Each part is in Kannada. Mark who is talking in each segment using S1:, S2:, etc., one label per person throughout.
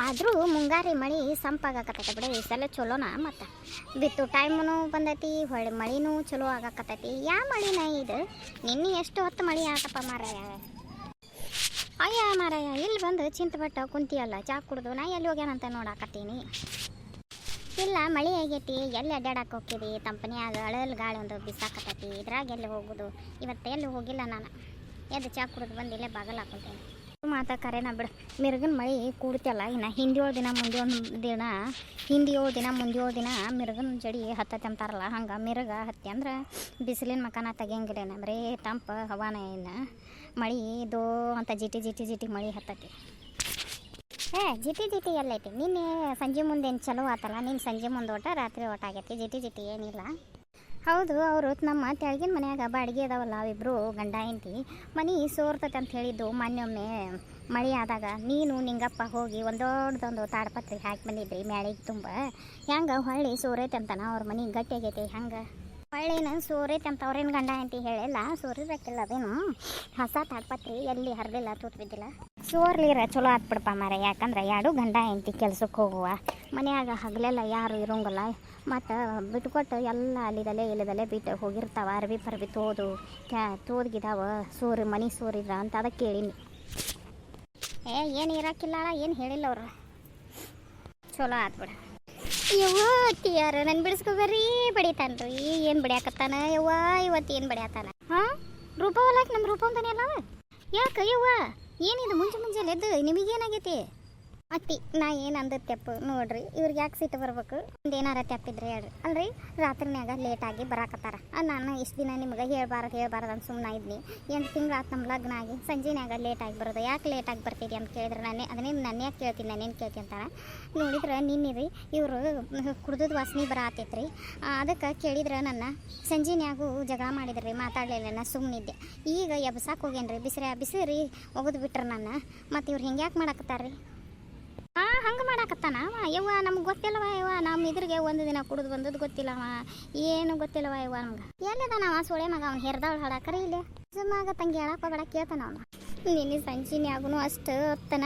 S1: ಆದರೂ ಮುಂಗಾರಿ ಮಳೆ ಸಂಪಾಗಕತ್ತೈತೆ ಬಿಡಿ ಈ ಸಲ ಚಲೋನ ಮತ್ತು ಬಿತ್ತು ಟೈಮೂ ಬಂದೈತಿ ಹೊಳ್ಳಿ ಮಳೆನೂ ಚಲೋ ಆಗಕತ್ತೈತಿ ಯಾ ಮಳಿನ ಇದು ನಿನ್ನೆ ಎಷ್ಟು ಹೊತ್ತು ಮಳೆ ಆತಪ್ಪ ಮಾರಾಯ ಅಯ್ಯ ಮಾರಾಯ ಇಲ್ಲಿ ಬಂದು ಚಿಂತಪಟ್ಟ ಕುಂತಿಯಲ್ಲ ಚಾ ಕುಡ್ದು ನಾ ಎಲ್ಲಿ ಹೋಗ್ಯಾನಂತ ನೋಡಾಕತ್ತೀನಿ ಇಲ್ಲ ಮಳೆ ಆಗೈತಿ ಎಲ್ಲಿ ಅಡ್ಡಾಡಕ್ಕೆ ಹೋಗ್ತೀವಿ ತಂಪನ್ಯಾಗ ಅಳಲ್ ಗಾಳಿ ಒಂದು ಬಿಸಾಕತ್ತೈತಿ ಇದ್ರಾಗ ಎಲ್ಲಿ ಹೋಗೋದು ಇವತ್ತು ಎಲ್ಲಿ ಹೋಗಿಲ್ಲ ನಾನು ಎದ್ದು ಚಾ ಕುಡಿದು ಬಂದು ಇಲ್ಲೇ ಬಾಗಲ್ ಹಾಕೊಂತೇನೆ ಮಾತಾ ಕರೆನ ಬಿಡು ಮಿರ್ಗನ ಮಳೆ ಕೂಡ್ತಿಯಲ್ಲ ಇನ್ನು ಹಿಂದಿಯೋ ದಿನ ಮುಂದಿಯೋ ದಿನ ಮಿರ್ಗನ ಜಡಿ ಹತ್ತತಿ ಅಂತಾರಲ್ಲ ಹಂಗೆ ಮಿರ್ಗ ಹತ್ತಿ ಅಂದ್ರೆ ಬಿಸಿಲಿನ ಮಕಾನ ತೆಗಿಯಂಗಿಲ್ಲ ಬರೀ ತಂಪು ಹವಾನ ಇನ್ನು ಮಳೆ ದೋ ಅಂತ ಜಿಟಿ ಮಳೆ ಹತ್ತತಿ ಜಿಟಿ ಎಲ್ಲೈತಿ ನಿನ್ನೆ ಸಂಜೆ ಮುಂದೆ ಏನು ಚಲೋ ಆತಲ್ಲ ನೀನು ಸಂಜೆ ಮುಂದೆ ಓಟ ರಾತ್ರಿ ಓಟ ಆಗೈತಿ ಜಿಟಿ ಏನಿಲ್ಲ ಹೌದು ಅವರು ನಮ್ಮ ತೆಳಗಿನ ಮನ್ಯಾಗ ಬಾಡಿಗೆ ಅದಾವಲ್ಲ ಅವಿಬ್ಬರು ಗಂಡ ಹೆಂಡತಿ ಮನೆ ಸೋರ್ತೈತೆ ಅಂತ ಹೇಳಿದ್ದು ಮೊನ್ನೆೊಮ್ಮೆ ಮಳೆ ಆದಾಗ ನೀನು ನಿಂಗಪ್ಪ ಹೋಗಿ ಒಂದೊಡ್ದೊಂದು ತಾಡ್ಪತ್ರೆ ಹಾಕಿ ಬಂದಿದ್ರಿ ಮ್ಯಾಳಿಗೆ ತುಂಬ ಹೆಂಗೆ ಹೊಳ್ಳಿ ಸೋರೈತೆ ಅಂತಾನ ಅವ್ರ ಮನೆ ಗಟ್ಟಿ ಆಗೈತಿ ಹೆಂಗೆ ಹೊಳ್ಳಿನ ಸೋರೈತೆ ಅಂತ ಅವ್ರೇನು ಗಂಡ ಹೆಂಡತಿ ಹೇಳಿಲ್ಲ ಸೋರಿರಕ್ಕಿಲ್ಲ ಅದೇನು ಹೊಸ ತಾಡ್ಪತ್ರಿ ಎಲ್ಲಿ ಹರಿದಿಲ್ಲ ತೂತು ಬಿದ್ದಿಲ್ಲ ಸೋರ್ಲಿರ ಚಲೋ ಆತ್ಬಿಡಪ್ಪ ಮಾರ ಯಾಕಂದ್ರೆ ಎರಡು ಗಂಡ ಹೆಂಡತಿ ಕೆಲ್ಸಕ್ಕೆ ಹೋಗುವ ಮನ್ಯಾಗ ಹಗಲೆಲ್ಲ ಯಾರು ಇರೋಂಗಲ್ಲ ಮತ್ತು ಬಿಟ್ಕೊಟ್ಟು ಎಲ್ಲ ಇಲ್ಲದಲ್ಲೇ ಬಿಟ್ಟು ಹೋಗಿರ್ತಾವ ಅರ್ಬಿ ಪರ್ಬಿ ತೋದ್ಗಿದಾವ ಮನೆ ಸೋರಿದ್ರ ಅಂತ ಅದಕ್ಕೆ ಕೇಳೀನಿ ಏನು ಇರೋಕ್ಕಿಲ್ಲ ಏನು ಹೇಳಿಲ್ಲ ಅವರು ಚಲೋ ಆತ್ಬಿಡ ಯಾರು ನನ್ನ ಬಿಡಿಸ್ಕೊಬರೀ ಬಡಿತಾನ್ರಿ ಏನು ಬಡಿಯಾಕತ್ತಾನ ಇವತ್ತು ಏನು ಬಡಿಯಾತಾನ ಹಾಂ ರೂಪ ಹೊಲಕ್ಕೆ ನಮ್ಮ ರೂಪ ಅಂತಾನೆ ಅಲ್ಲ ಯಾಕೆ ಏನಿದು ಮುಂಜಾನೆ ಎದ್ದು ನಿಮಗೇನಾಗೈತಿ ಅತ್ತಿ ನಾ ಏನು ಅಂದತ್ತೆಪ್ಪ ನೋಡ್ರಿ ಇವ್ರಿಗೆ ಯಾಕೆ ಸಿಟ್ಟು ಬರ್ಬೇಕು ಏನಾರ ತೆಪ್ಪಿದ್ರೆ ಹೇಳ್ರಿ ಅಲ್ರಿ ರಾತ್ರಿನ್ಯಾಗ ಲೇಟಾಗಿ ಬರಾಕತ್ತಾರ ನಾನು ಇಷ್ಟು ದಿನ ನಿಮ್ಗೆ ಹೇಳ್ಬಾರ್ದು ಅಂತ ಸುಮ್ಮನೆ ಇದ್ನಿ 8 ತಿಂಗಳು ಆತು ನಮ್ಮ ಲಗ್ನ ಆಗಿ ಸಂಜೆನ್ಯಾಗ ಲೇಟಾಗಿ ಬರೋದು ಯಾಕೆ ಲೇಟಾಗಿ ಬರ್ತಿದ್ದೆ ಅಂತ ಕೇಳಿದ್ರೆ ನನ್ನ ಯಾಕೆ ಕೇಳ್ತೀನಿ ನಾನೇನು ಕೇಳ್ತೀನಿ ಅಂತಾನೆ ನೋಡಿದ್ರೆ ನಿನ್ನಿರಿ ಇವರು ಕುಡ್ದದ ವಾಸನೆ ಬರತ್ತೈತ್ರಿ ಅದಕ್ಕೆ ಕೇಳಿದ್ರೆ ನನ್ನ ಸಂಜೆನ್ಯಾಗೂ ಜಗಳ ಮಾಡಿದ್ರಿ ಮಾತಾಡಲಿಲ್ಲ ನಾ ಸುಮ್ಮನಿದ್ದೆ ಈಗ ಎಬ್ಸಾಕೆ ಹೋಗೇನ್ರಿ ಬಿಸಿರಿ ಒಗದು ಬಿಟ್ರೆ ನನ್ನ ಮತ್ತು ಇವ್ರು ಹಿಂಗೆ ಯಾಕೆ ಮಾಡಾಕತ್ತಾರ್ರಿ ಹಂಗೆ ಮಾಡಾಕತ್ತಾನ ನಮ್ಗೆ ಗೊತ್ತಿಲ್ಲವ ನಮ್ಮ ಇದ್ರಿಗೆ ಒಂದು ದಿನ ಕುಡಿದು ಬಂದದ್ದು ಗೊತ್ತಿಲ್ಲವ ಏನು ಗೊತ್ತಿಲ್ಲವ ನಮ್ಗೆ ಎಲ್ಲಿದಾನವ ಸೋಳೆ ಮಗ ಅವ್ನು ಹೆರ್ದಾಳು ಹಾಡಾಕರಿ ಇಲ್ಲಿ ಮಗ ತಂಗಿ ಹೇಳಕ್ಕೋಬೇಡ ಕೇಳ್ತಾನ ಅವನು ನಿನ್ನೆ ಸಂಜೆನ್ಯಾಗೂ ಅಷ್ಟು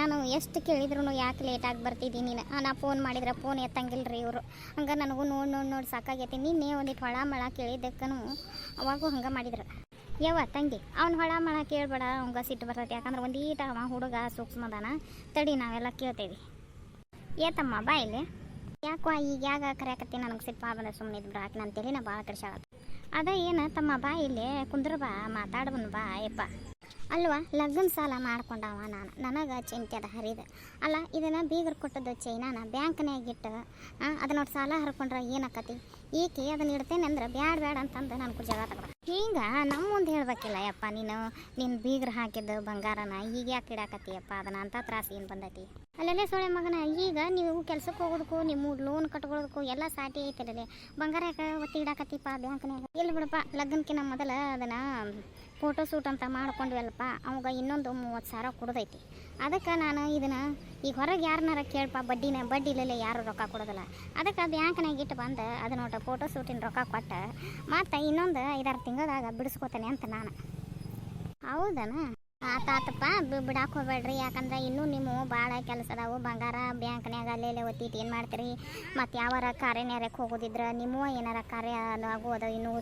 S1: ನಾನು ಎಷ್ಟು ಕೇಳಿದ್ರು ಯಾಕೆ ಲೇಟಾಗಿ ಬರ್ತಿದ್ದೀನಿ ನೀನು ನಾ ಫೋನ್ ಮಾಡಿದ್ರೆ ಫೋನ್ ಎತ್ತಂಗಿಲ್ರಿ ಇವರು ಹಂಗೆ ನನಗೂ ನೋಡಿ ಸಾಕಾಗೈತಿ ನಿನ್ನೆ ಒಂದಿಟ್ಟು ಹೊಳ ಮಳ ಕೇಳಿದ್ದಕ್ಕೂ ಅವಾಗೂ ಹಂಗೆ ಮಾಡಿದ್ರು ತಂಗಿ ಅವ್ನು ಹೊಳ ಮಳ ಕೇಳಬೇಡ ಅವಂಗೆ ಸಿಟ್ಟು ಬರ್ತೈತಿ ಯಾಕಂದ್ರೆ ಒಂದೀಟ ಅವ ಹುಡುಗ ಸೂಕ್ಷ್ಮದಾನ ತಡಿ ನಾವೆಲ್ಲ ಕೇಳ್ತೇವಿ ಏತಮ್ಮ ಬಾ ಇಲ್ಲಿ ಯಾಕೋ ಈಗ ಯಾಗ ಕರೆಯಾಕತ್ತಿ ನನಗೆ ಸಿಟ್ಟು ಬಂದ ಸುಮ್ಮನೆ ಇದ್ದು ಹಾಕಿ ನನ್ನ ತಲೆನ ಭಾಳ ಕರ್ಸಾಗತ್ತೆ ಅದ ಏನು ತಮ್ಮ ಬಾ ಇಲ್ಲಿ ಕುಂದ್ರ ಬಾ ಮಾತಾಡ್ಬನ್ ಬಾ ಯಪ್ಪ ಅಲ್ವಾ ಲಗ್ನ ಸಾಲ ಮಾಡ್ಕೊಂಡವ ನನಗೆ ಚಿಂತೆ ಅದ ಹರಿದ ಅಲ್ಲ ಇದನ್ನು ಬೀಗರು ಕೊಟ್ಟದ್ದು ಚೈನಾನ ಬ್ಯಾಂಕ್ನಾಗ ಇಟ್ಟು ಅದನ್ನ ಸಾಲ ಹರ್ಕೊಂಡ್ರೆ ಏನಾಕತಿ ಈಕೆ ಅದನ್ನ ಇಡ್ತೇನೆ ಅಂದ್ರೆ ಬ್ಯಾಡ ಅಂತಂದು ನನಗೂ ಜಗ ತಗೋ ಹಿಂಗೆ ನಮ್ಮ ಮುಂದೆ ಹೇಳ್ಬೇಕಿಲ್ಲ ಯಪ್ಪ ನೀನು ಬೀಗ್ರು ಹಾಕಿದ್ದು ಬಂಗಾರನ ಈಗ ಯಾಕೆ ಇಡಾಕತ್ತೀಯಪ್ಪ ಅದನ್ನ ಅಂತ ತ್ರಾಸ ಏನು ಬಂದೈತಿ ಅಲ್ಲಲ್ಲೇ ಸೊಳೆ ಮಗನ ಈಗ ನೀವು ಕೆಲ್ಸಕ್ಕೆ ಹೋಗೋದಕ್ಕೂ ನಿಮ್ಮ ಲೋನ್ ಕಟ್ಕೊಳ್ಳೋದಕ್ಕೂ ಎಲ್ಲ ಸಾಟಿ ಐತಿರಲಿ ಬಂಗಾರ ಯಾಕೆ ಒತ್ತಿ ಇಡಾಕತ್ತೀಪ್ಪ ಬ್ಯಾಂಕ್ನಾಗ ಇಲ್ಲಿ ಬಿಡಪ್ಪ ಲಗ್ನಕ್ಕಿಂತ ಮೊದಲು ಅದನ್ನು ಫೋಟೋ ಶೂಟ್ ಅಂತ ಮಾಡ್ಕೊಂಡ್ವಲ್ಲಪ್ಪ ಅವಾಗ ಇನ್ನೊಂದು 30,000 ಕೊಡೋದೈತಿ ಅದಕ್ಕೆ ನಾನು ಇದನ್ನು ಈಗ ಹೊರಗೆ ಯಾರನ್ನಾರ ಕೇಳಪ್ಪ ಬಡ್ಡಿ ಇಲ್ಲೇ ಯಾರು ರೊಕ್ಕ ಕೊಡೋದಿಲ್ಲ ಅದಕ್ಕೆ ಬ್ಯಾಂಕ್ನಾಗ ಇಟ್ಟು ಬಂದು ಅದನ್ನೊಟ್ಟು ಫೋಟೋ ಶೂಟಿನ ರೊಕ್ಕ ಕೊಟ್ಟು ಮತ್ತು ಇನ್ನೊಂದು 5-6 ತಿಂಗಳದಾಗ ಬಿಡಿಸ್ಕೋತಾನೆ ಅಂತ ನಾನು ಹೌದನ ಆತಾತಪ್ಪ ಬಿಡಾಕೆ ಹೋಗ್ಬೇಡ್ರಿ ಯಾಕಂದ್ರೆ ಇನ್ನೂ ನೀವು ಭಾಳ ಕೆಲಸ ಅದಾವು ಬಂಗಾರ ಬ್ಯಾಂಕ್ನ್ಯಾಗ ಅಲ್ಲೆಲ್ಲೇ ಒತ್ತಿಟ್ಟು ಏನು ಮಾಡ್ತೀರಿ ಮತ್ತು ಯಾವಾರ ಕಾರ್ಯನ್ಯಾರಕ್ಕೆ ಹೋಗೋದಿದ್ರೆ ನಿಮ್ಮ ಏನಾರ ಕಾರ್ಯ ಆಗೋದು ಇನ್ನೂ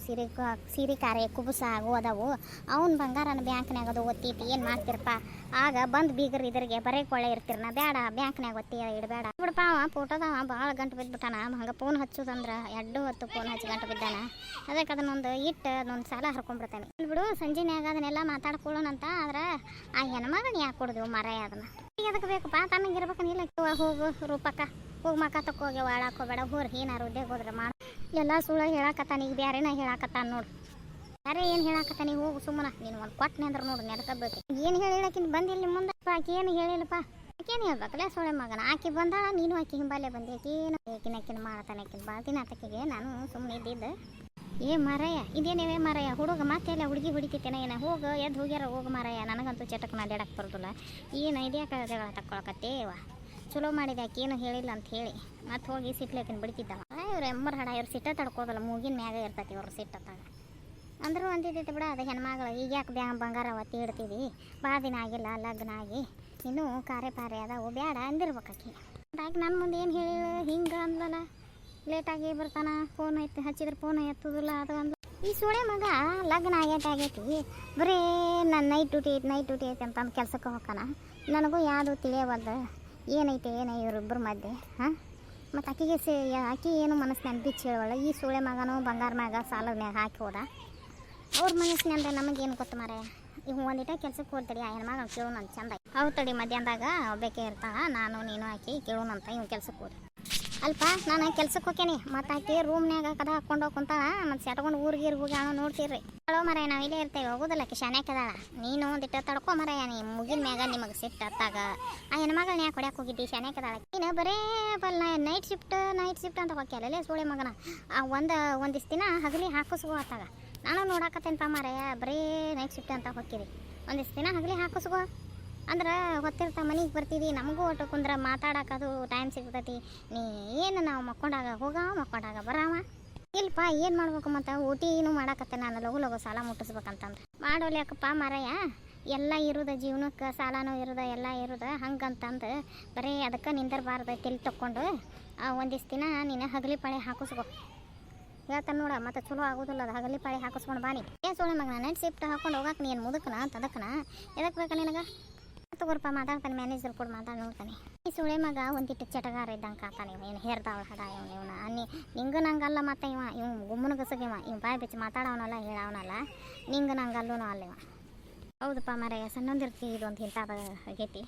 S1: ಸೀರೆ ಕಾರ್ಯ ಕುಬುಸ ಆಗೋದವು ಅವ್ನ ಬಂಗಾರನ ಬ್ಯಾಂಕ್ನ್ಯಾಗ ಅದು ಒತ್ತಿಟ್ಟು ಏನು ಮಾಡ್ತಿರಪ್ಪ ಆಗ ಬಂದು ಬೀಗರು ಇದ್ರಿಗೆ ಬರೀ ಕೊಳ್ಳೆ ಇರ್ತಿರ್ನ ಬೇಡ ಬ್ಯಾಂಕ್ನ್ಯಾಗ ಒತ್ತಿ ಇಡಬೇಡ ಬಿಡಪ್ಪ ಅವ ಫೋಟೋದವ ಭಾಳ ಗಂಟು ಬಿದ್ದುಬಿಟ್ಟಾನ ಹಂಗೆ ಫೋನ್ ಹಚ್ಚೋದಂದ್ರೆ 2 ಹೊತ್ತು ಫೋನ್ ಹಚ್ಚಿ ಗಂಟು ಬಿದ್ದಾನ ಅದಕ್ಕೆ ಅದನ್ನೊಂದು ಇಟ್ಟು ಅದೊಂದು ಸಾಲ ಹರ್ಕೊಂಡ್ಬಿಡ್ತಾನೆ ಬಿಡು ಸಂಜೆನ್ಯಾಗ ಅದನ್ನೆಲ್ಲ ಮಾತಾಡ್ಕೊಳ್ಳೋಣಂತ ಆದ್ರೆ ಆ ಹೆಣ್ಮಗನ ಯಾಕೆ ಕೊಡ್ದೇವು ಮರಾಯ ಅದನ್ನ ಈಗ ಅದಕ್ಕೆ ಬೇಕಪ್ಪ ತಣ್ಣಗಿರ್ಬೇಕಂಗಿಲ್ಲ ಹೋಗು ರೂಪಕ್ಕ ಹೋಗಿ ಮಕ್ಕ ತಕ್ಕೋಗಿ ಹಾಳಾಕೋಬೇಡ ಹೋರಿ ಏನಾರು ಉದ್ಯೋಗ ಹೋದ್ರೆ ಮಾಡ ಎಲ್ಲ ಸುಳ್ಳು ಹೇಳಾಕತ್ತಾನ ಈಗ ಬೇರೆನ ಹೇಳಾಕತ್ತಾನ ನೋಡು ಯಾರೇ ಏನು ಹೇಳಾಕತ್ತಾನ ಹೋಗು ಸುಮ್ಮನೆ ನೀನು ಒಂದು ಕೊಟ್ಟನೆ ಅಂದ್ರೆ ನೋಡು ನೆನಕಬೇಕು ಏನು ಹೇಳಿಳಕ್ಕಿಂತ ಬಂದಿಲ್ಲ ಮುಂದೆ ಆಕೆ ಏನು ಹೇಳಿಲ್ಲಪ್ಪ ಆಕೇನು ಹೇಳ್ಬೇಕಲ್ಲ ಸೊಳೆ ಮಗನ ಆಕೆ ಬಂದಾಳ ನೀನು ಆಕೆ ಹಿಂಬಾಲೆ ಬಂದೈತಿ ಏನು ಆಕಿನ ಮಾಡ್ತಾನೆ ಆಕಿನ ಭಾಳ ದಿನ ಆತಕಿಗೆ ನಾನು ಸುಮ್ಮನೆ ಇದ್ದಿದ್ದೆ ಮಾರಾಯ ಇದೇನೇವೇ ಮಾರಾಯ ಹುಡುಗ ಮತ್ತೆ ಹುಡುಗಿ ಹೊಡಿತೈತೇನ ಏನ ಹೋಗು ಎದ್ದು ಹೋಗ್ಯಾರ ಹೋಗು ಮಾರಾಯ ನನಗಂತೂ ಚಟಕ್ಕೆ ನಾಡ್ಯಾಡಕ್ಕೆ ಬರೋದಿಲ್ಲ ಏನು ಇದ್ಯಾಕೆ ಜಗಳ ತಕ್ಕೊಳಕತ್ತೇವ ಚಲೋ ಮಾಡಿದೆ ಆಕೆ ಏನು ಹೇಳಿಲ್ಲ ಅಂತ ಹೇಳಿ ಮತ್ತೆ ಹೋಗಿ ಸಿಟ್ಲೇಕಿನ ಬಿಡ್ತಿದ್ದವ ಇವ್ರು ಎಮ್ಮರ ಹಡ ಇವ್ರು ಸಿಟ್ಟ ತಡ್ಕೋದಲ್ಲ ಮೂಗಿನ ಮ್ಯಾಗ ಇರ್ತೈತಿ ಇವ್ರು ಸಿಟ್ಟತ್ತಾಗ ಅಂದರೂ ಅಂದಿದ್ದೈತೆ ಬಿಡ ಅದು ಹೆಣ್ಮಗಳು ಈಗ ಯಾಕೆ ಬಂಗಾರ ಒತ್ತಿ ಇಡ್ತೀವಿ ಭಾಳ ದಿನ ಆಗಿಲ್ಲ ಲಗ್ನ ಆಗಿ ಇನ್ನೂ ಕಾರ್ಯ ಅದಾವು ಬೇಡ ಅಂದಿರ್ಬೇಕಾಕಿ ಯಾಕೆ ನನ್ನ ಮುಂದೆ ಏನು ಹೇಳಿ ಹಿಂಗೆ ಅಂದ್ಲಲ್ಲ, ಲೇಟಾಗಿ ಬರ್ತಾನ, ಫೋನ್ ಹಚ್ಚಿದ್ರೆ ಫೋನ್ ಎತ್ತುದಿಲ್ಲ ಅದು ಅಂದ್ಲ. ಈ ಸೋಳೆ ಮಗ ಲಗ್ನ ಆಗೈತಿ ಬರೀ ನನ್ನ ನೈಟ್ ಡ್ಯೂಟಿ ಐತೆ ಅಂತಂದು ಕೆಲ್ಸಕ್ಕೆ ಹೋಗ್ತಾನ. ನನಗೂ ಯಾವುದು ತಿಳಿಯವಲ್ದು ಏನೈತೆ ಇವರಿಬ್ಬರ ಮಧ್ಯೆ. ಹಾಂ, ಮತ್ತು ಆಕಿ ಏನು ಮನಸ್ಸಿನ ಬಿಚ್ಚಿ ಹೇಳವಲ್ಲ. ಈ ಸೋಳೆ ಮಗನೂ ಬಂಗಾರ ಮ್ಯಾಗ ಸಾಲದ ಮ್ಯಾಗ ಹಾಕಿ ಹೋದ. ಅವ್ರ ಮನಸ್ಸಿನಂದ್ರೆ ನಮಗೇನು ಗೊತ್ತು ಮಾರೆ. ಇವು ಒಂದಿಟ ಕೆಲ್ಸಕ್ಕೆ ಹೋಗ್ತಡಿ ಆ ಹೆಣ್ಮಗ ಕೇಳು ನನ್ನ ಚಂದ. ಹೌದು ತಡಿ, ಮಧ್ಯಾಹ್ನದಾಗ ಒಬ್ಬಾಕೆ ಇರ್ತಾಳ, ನಾನು ನೀನು ಹಾಕಿ ಕೇಳೋಣಂತ ಇವ್ ಕೆಲ್ಸಕ್ಕೆ ಹೋದ. ಅಲ್ಪ ನಾನು ಕೆಲ್ಸಕ್ಕೆ ಹೋಗ್ಯಾನಿ, ಮತ್ತು ಆಕೆ ರೂಮ್ನ್ಯಾಗ ಕದ ಹಾಕ್ಕೊಂಡು ಹೋಗ್ಕೊಂತಾಳ, ಮತ್ತು ಸೆಟ್ಕೊಂಡು ಊರಿಗೆ ಹೋಗಿ ಅವನು ನೋಡ್ತೀರಿ. ಹೇಳೋ ಮರ ನಾವು ಇಲ್ಲೇ ಇರ್ತೇವೆ, ಹೋಗೋದಿಲ್ಲ ಆಕೆ ಶಾನ್ಯಾಕದಾಳ. ನೀನು ಒಂದಿಟ್ಟು ತಡ್ಕೊ ಮರ, ನೀ ಮುಗಿನ ಮ್ಯಾಗ ನಿಮಗೆ ಸಿಟ್ಟು ಹತ್ತಾಗ ಆ ಹೆಣ್ಮಗಳನ್ನ ಯಾಕೆ ಹೊಡ್ಯಾಕೆ ಹೋಗಿದ್ದಿ, ಶಾನ್ಯಾಕದಾಳ. ನೀನು ಬರೇ ನೈಟ್ ಶಿಫ್ಟ್ ಅಂತ ಹೋಗ್ಯಾಲೇ ಸೋಳೆ ಮಗನ. ಒಂದಿಷ್ಟು ದಿನ ಹಗಲಿ ಹಾಕಿಸ್ಕೋ ಆತಾಗ. ನಾನು ನೋಡಾಕತ್ತೇನಪ್ಪ ಮಾರಯ್ಯ, ಬರೀ ನೈಟ್ ಶಿಫ್ಟ್ ಅಂತ ಹೋಗ್ತೀರಿ, ಒಂದಿಷ್ಟು ದಿನ ಹಗಲಿ ಹಾಕಿಸ್ಕೋ ಅಂದ್ರೆ ಹೊತ್ತಿರ್ತಾ ಮನೆಗೆ ಬರ್ತೀವಿ, ನಮಗೂ ಒಟ್ಟು ಕುಂದ್ರೆ ಮಾತಾಡೋಕ್ಕದು ಟೈಮ್ ಸಿಗ್ತೈತಿ. ನೀ ಏನು ನಾವು ಮಕ್ಕೊಂಡಾಗ ಮಕ್ಕೊಂಡಾಗ ಬರಾವ ಇಲ್ಪ ಏನು ಮಾಡ್ಬೇಕು. ಮತ್ತು ಊಟಿನೂ ಮಾಡಾಕತ್ತೆ ನಾನು ಲಗು ಸಾಲ ಮುಟ್ಟಿಸ್ಬೇಕಂತಂದ್ರೆ ಮಾಡೋಲ್ಲ ಯಾಕಪ್ಪ ಮಾರಯ್ಯ. ಎಲ್ಲ ಇರೋದು ಜೀವನಕ್ಕೆ ಸಾಲನೂ ಇರೋದು ಎಲ್ಲ ಇರೋದು ಹಂಗಂತಂದು ಬರೀ ಅದಕ್ಕೆ ನಿಂದಿರಬಾರ್ದು ತಿಳಿ ತಕ್ಕೊಂಡು ಒಂದಿಷ್ಟು ದಿನ ನೀನು ಹಗಲಿ ಪಾಳೆ ಹಾಕಿಸ್ಕೊ. ಹೇಳ್ತಾನೆ ನೋಡ, ಮತ್ತು ಚಲೋ ಆಗೋದಿಲ್ಲ ಅದು ಹಗಲಿ ಪಾಳೆ ಹಾಕಿಸ್ಕೊಂಡು ಬಾನಿ. ಸೋಳೆ ಮಗನ ನೈಟ್ ಶಿಫ್ಟ್ ಹಾಕೊಂಡು ಹೋಗಕ್ಕೆ ನೀನು ಮುದಕನ ತದಕನ ಎದಕ್ಕೆ ಬೇಕಾ ನಿನಗೆ? ತಗೋರಪ್ಪ ಮಾತಾಡ್ತಾನೆ, ಮ್ಯಾನೇಜರ್ ಕೂಡ ಮಾತಾಡಿ ನೋಡ್ತಾನೆ. ಈ ಸೋಳೆ ಮಗ ಒಂದಿಟ್ಟು ಚಟಗಾರ ಇದ್ದಂಗೆ ಕಾತಾನೆ. ಏನು ಹೇರ್ದಾವಳ ಹಡ ಇವನ ನಿಂಗೆ ನಂಗಲ್ಲ. ಮತ್ತು ಇವ್ ಗುಮ್ಮನ ಗಸಗಿವ ಇವ್ ಬಾಯಿ ಬೆಚ್ಚಿ ಮಾತಾಡವನಲ್ಲ ಹೇಳವನಲ್ಲ, ನಿಂಗೆ ನಂಗಲ್ಲೂ ಅಲ್ಲಿವ. ಹೌದಪ್ಪ ಮರ ಸಣ್ಣಂದಿರ್ತಿ ಇದೊಂದು ಇಂಥದ್ದು ಆಗೈತಿ.